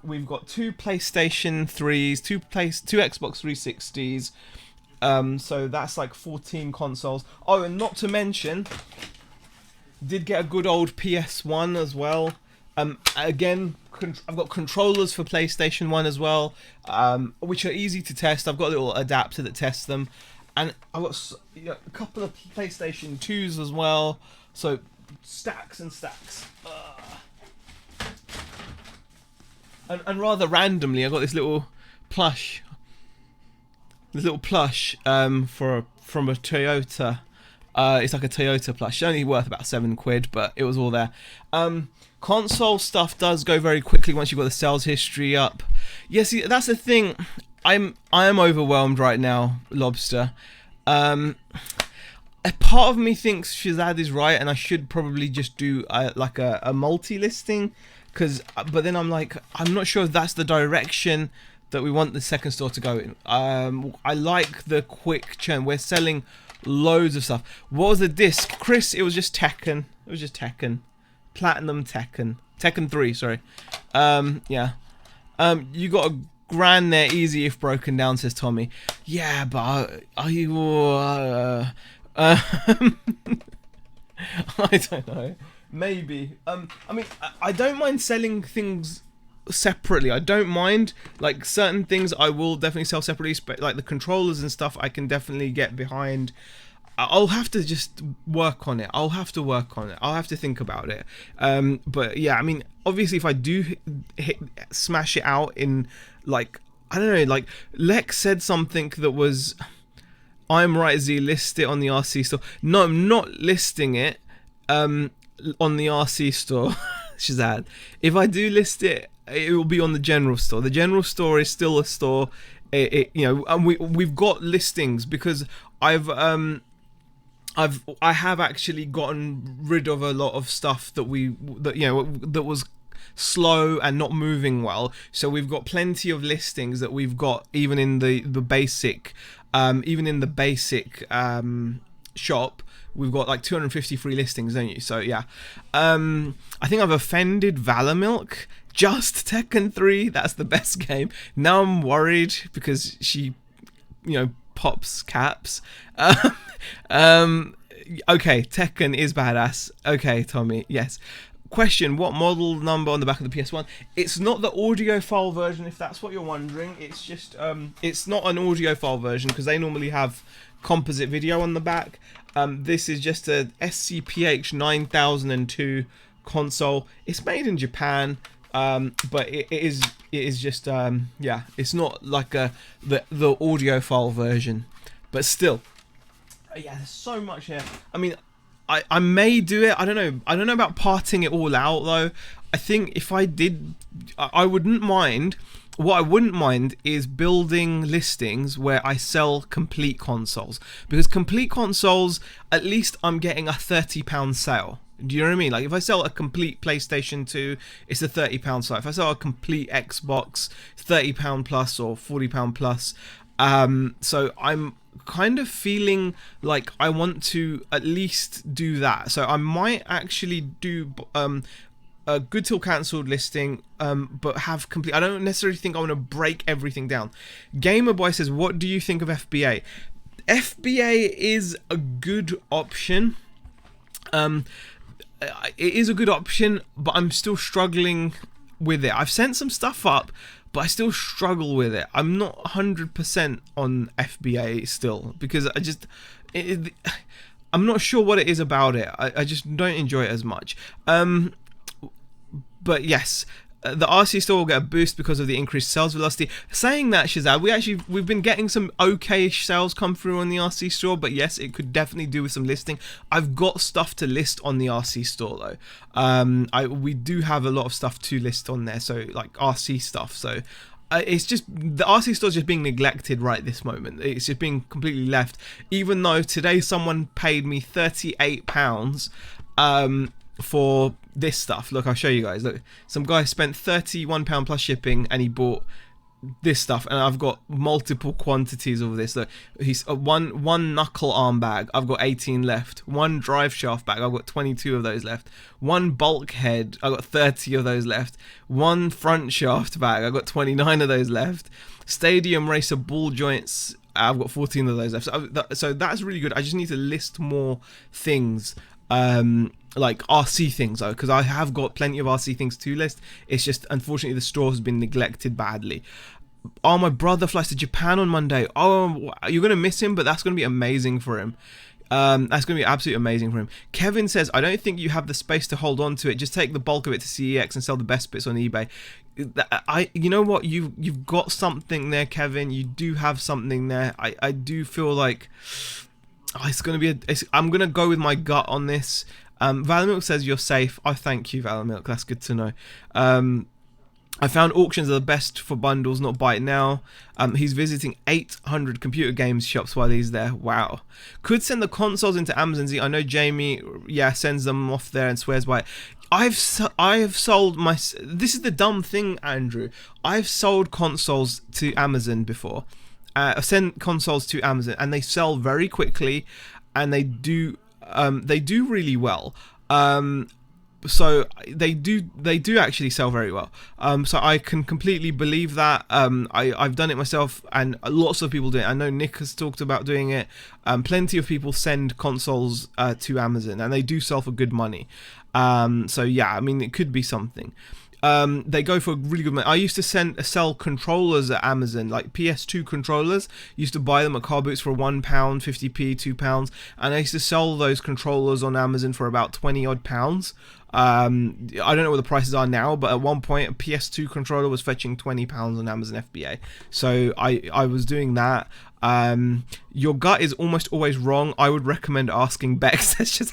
We've got 2 PlayStation 3s, 2 Xbox 360s. So that's like 14 consoles. Oh, and not to mention, did get a good old PS1 as well. Again, I've got controllers for PlayStation 1 as well, which are easy to test. I've got a little adapter that tests them. And I've got a couple of PlayStation 2s as well. So, stacks and stacks. And rather randomly, I got this little plush. From a Toyota. It's like a Toyota plush. It's only worth about £7, but it was all there. Console stuff does go very quickly once you've got the sales history up. Yeah, see, that's the thing. I am overwhelmed right now, Lobster. A part of me thinks Shazad is right, and I should probably just do like a multi-listing, but then I'm like, I'm not sure if that's the direction that we want the second store to go in. I like the quick churn. We're selling loads of stuff. What was the disc, Chris? It was just Tekken. It was just Tekken, Platinum Tekken, Tekken 3. Sorry. Yeah. You got a grand there, easy if broken down, says Tommy. Yeah, but are you? I don't know. Maybe. I mean, I don't mind selling things separately. I don't mind, like, certain things I will definitely sell separately, like the controllers and stuff I can definitely get behind. I'll have to just work on it. I'll have to think about it. But yeah, I mean, obviously if I do smash it out in, like, I don't know, like Lex said something that was, I'm right, Z, list it on the RC store. No, I'm not listing it on the RC store. Shazad. If I do list it, it will be on the general store. The general store is still a store. You know, and we've got listings because I have actually gotten rid of a lot of stuff that that was slow and not moving well. So we've got plenty of listings that we've got even in the basic shop. We've got like 250 free listings, don't you? So yeah, I think I've offended Valamilk. Just Tekken 3, that's the best game. Now I'm worried because she, pops caps. Okay, Tekken is badass. Okay, Tommy, yes. Question, what model number on the back of the PS1? It's not the audio file version, if that's what you're wondering. It's just, it's not an audio file version because they normally have composite video on the back. This is just a SCPH 9002 console. It's made in Japan, but it is just yeah, it's not like the audio file version, but still, yeah, there's so much here. I mean, I may do it. I don't know about parting it all out though. I think if I did, I wouldn't mind. What I wouldn't mind is building listings where I sell complete consoles, because complete consoles, at least I'm getting a £30 sale. Do you know what I mean? Like if I sell a complete PlayStation 2, it's a £30 sale. If I sell a complete Xbox, £30 plus or £40 plus. So kind of feeling like I want to at least do that. So I might actually do a good till cancelled listing, but have complete. I don't necessarily think I want to break everything down. Gamerboy says, what do you think of FBA? FBA is a good option. It is a good option, but I'm still struggling with it. I've sent some stuff up, but I still struggle with it. I'm not 100% on FBA still, because I'm not sure what it is about it. I just don't enjoy it as much. But yes, the RC store will get a boost because of the increased sales velocity. Saying that, Shazad, we've been getting some okay-ish sales come through on the RC store, but yes, it could definitely do with some listing. I've got stuff to list on the RC store though. We do have a lot of stuff to list on there, so like RC stuff. So it's just the RC store is just being neglected right this moment. It's just being completely left. Even though today someone paid me £38 for this stuff. Look, I'll show you guys. Look, some guy spent £31 plus shipping and he bought this stuff, and I've got multiple quantities of this. Look, he's one knuckle arm bag, I've got 18 left. One drive shaft bag, I've got 22 of those left. One bulkhead, I've got 30 of those left. One front shaft bag, I've got 29 of those left. Stadium racer ball joints, I've got 14 of those left. So that's really good. I just need to list more things, like RC things though, because I have got plenty of RC things to list. It's just unfortunately the store has been neglected badly. Oh, my brother flies to Japan on Monday. Oh, you're gonna miss him, but that's gonna be amazing for him. That's gonna be absolutely amazing for him. Kevin says, I don't think you have the space to hold on to it. Just take the bulk of it to CEX and sell the best bits on eBay. You know what, you've got something there, Kevin. You do have something there. I do feel like it's gonna be I'm gonna go with my gut on this. Valamilk says you're safe. I thank you, Valamilk. That's good to know. I found auctions are the best for bundles, not buy it now. He's visiting 800 computer games shops while he's there. Wow. Could send the consoles into Amazon Z. I know Jamie, sends them off there and swears by it. I have sold my. This is the dumb thing, Andrew. I've sold consoles to Amazon before. I've sent consoles to Amazon, and they sell very quickly, and they do really well. So they do actually sell very well. So I can completely believe that. I've done it myself, and lots of people do it. I know Nick has talked about doing it. Plenty of people send consoles to Amazon, and they do sell for good money. So yeah, I mean, it could be something. They go for really good money. I used to sell controllers at Amazon, like PS2 controllers. Used to buy them at car boots for £1, 50p, £2, and I used to sell those controllers on Amazon for about 20 odd pounds. I don't know what the prices are now, but at one point a PS2 controller was fetching £20 on Amazon FBA. So I was doing that. Your gut is almost always wrong. I would recommend asking Bex. That's just.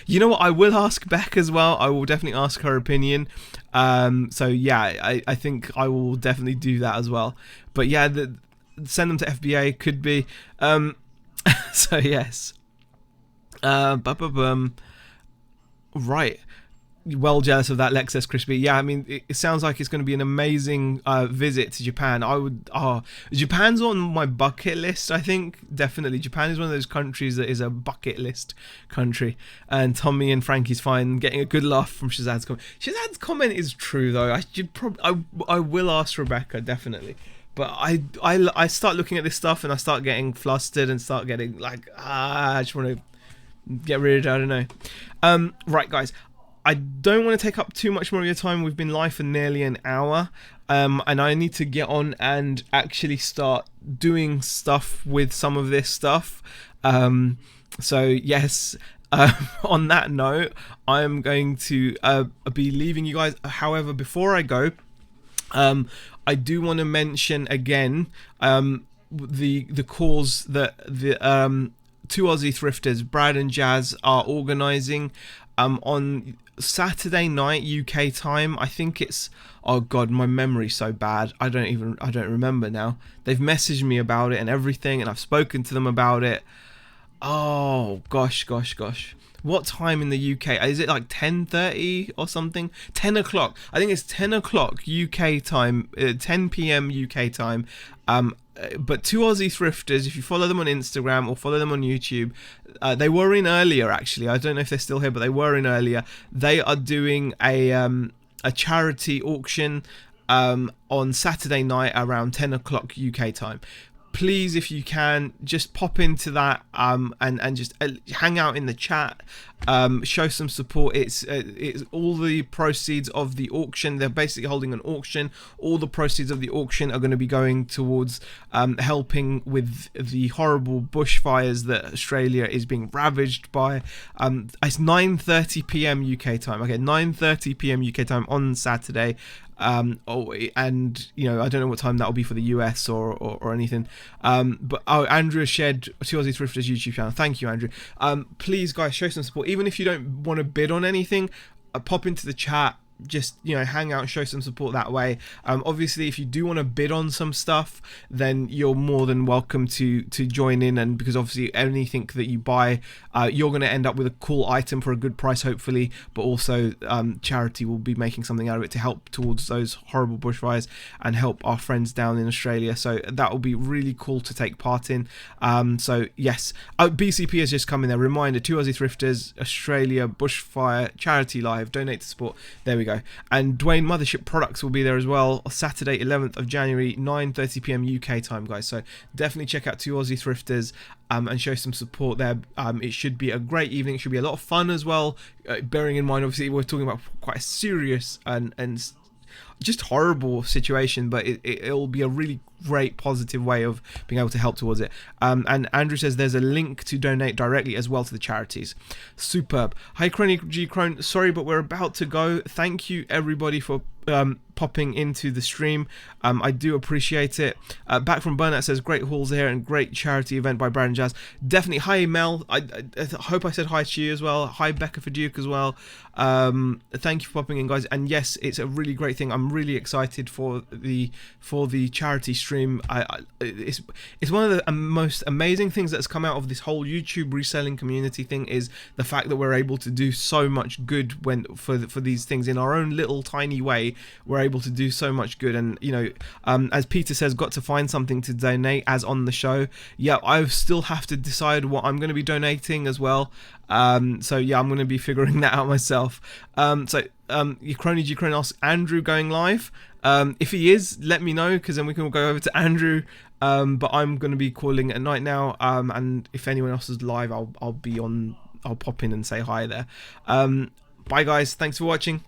You know what? I will ask Beck as well. I will definitely ask her opinion. So yeah, I think I will definitely do that as well. But yeah, send them to FBA could be. So yes. Right. Well jealous of that, Lexus Crispy. Yeah, I mean, it sounds like it's going to be an amazing visit to Japan. Japan's on my bucket list, I think. Definitely. Japan is one of those countries that is a bucket list country. And Tommy and Frankie's fine, getting a good laugh from Shazad's comment. Shazad's comment is true, though. I will ask Rebecca, definitely. But I start looking at this stuff and I start getting flustered and start getting like, I just want to get rid of it. I don't know. Right, guys. I don't want to take up too much more of your time. We've been live for nearly an hour, and I need to get on and actually start doing stuff with some of this stuff. So yes, on that note, I am going to be leaving you guys. However, before I go, I do want to mention again the cause that the two Aussie thrifters, Brad and Jazz, are organising on Saturday night UK time. I think it's, oh god, my memory's so bad. I don't remember now. They've messaged me about it and everything, and I've spoken to them about it. Oh gosh. What time in the UK? Is it like 10:30 or something? 10 o'clock. I think it's 10 o'clock UK time, 10 p.m. UK time. But two Aussie thrifters, if you follow them on Instagram or follow them on YouTube, they were in earlier actually. I don't know if they're still here, but they were in earlier. They are doing a charity auction on Saturday night around 10 o'clock UK time. Please, if you can, just pop into that and just hang out in the chat, show some support. It's all the proceeds of the auction. They're basically holding an auction. All the proceeds of the auction are going to be going towards helping with the horrible bushfires that Australia is being ravaged by. It's 9:30 p.m. UK time. Okay, 9:30 p.m. UK time on Saturday. And I don't know what time that'll be for the US or anything. But Andrew shared Two Aussie Thrifters YouTube channel. Thank you, Andrew. Please, guys, show some support. Even if you don't want to bid on anything, pop into the chat. Just hang out and show some support that way. Obviously, if you do want to bid on some stuff, then you're more than welcome to join in, and because obviously anything that you buy, you're going to end up with a cool item for a good price, hopefully, but also charity will be making something out of it to help towards those horrible bushfires and help our friends down in Australia. So that will be really cool to take part in. So yes, BCP has just come in there. Reminder: Two Aussie Thrifters, Australia bushfire charity live. Donate to support. There we go. And Dwayne Mothership Products will be there as well, Saturday 11th of January, 9:30 p.m. UK time, guys. So definitely check out Two Aussie Thrifters and show some support there. It should be a great evening. It should be a lot of fun as well, bearing in mind obviously we're talking about quite a serious and just horrible situation, but it'll be a really great positive way of being able to help towards it. And Andrew says there's a link to donate directly as well to the charities. Superb. Hi Crony G Crone, sorry but we're about to go. Thank you everybody for popping into the stream. I do appreciate it. Back from Burnout says great hauls here and great charity event by Brad and Jazz. Definitely. Hi Mel, I hope I said hi to you as well. Hi Becca for Duke as well. Thank you for popping in, guys. And yes, it's a really great thing. I'm really excited for the charity stream. It's one of the most amazing things that's come out of this whole YouTube reselling community thing, is the fact that we're able to do so much good for these things in our own little tiny way. We're able to do so much good, and as Peter says, got to find something to donate as on the show. Yeah, I still have to decide what I'm going to be donating as well. So yeah, I'm going to be figuring that out myself. Your Crony G Crone asks, Andrew going live? If he is, let me know, because then we can go over to Andrew. But I'm going to be calling at night now. And if anyone else is live, I'll pop in and say hi there. Bye guys, thanks for watching.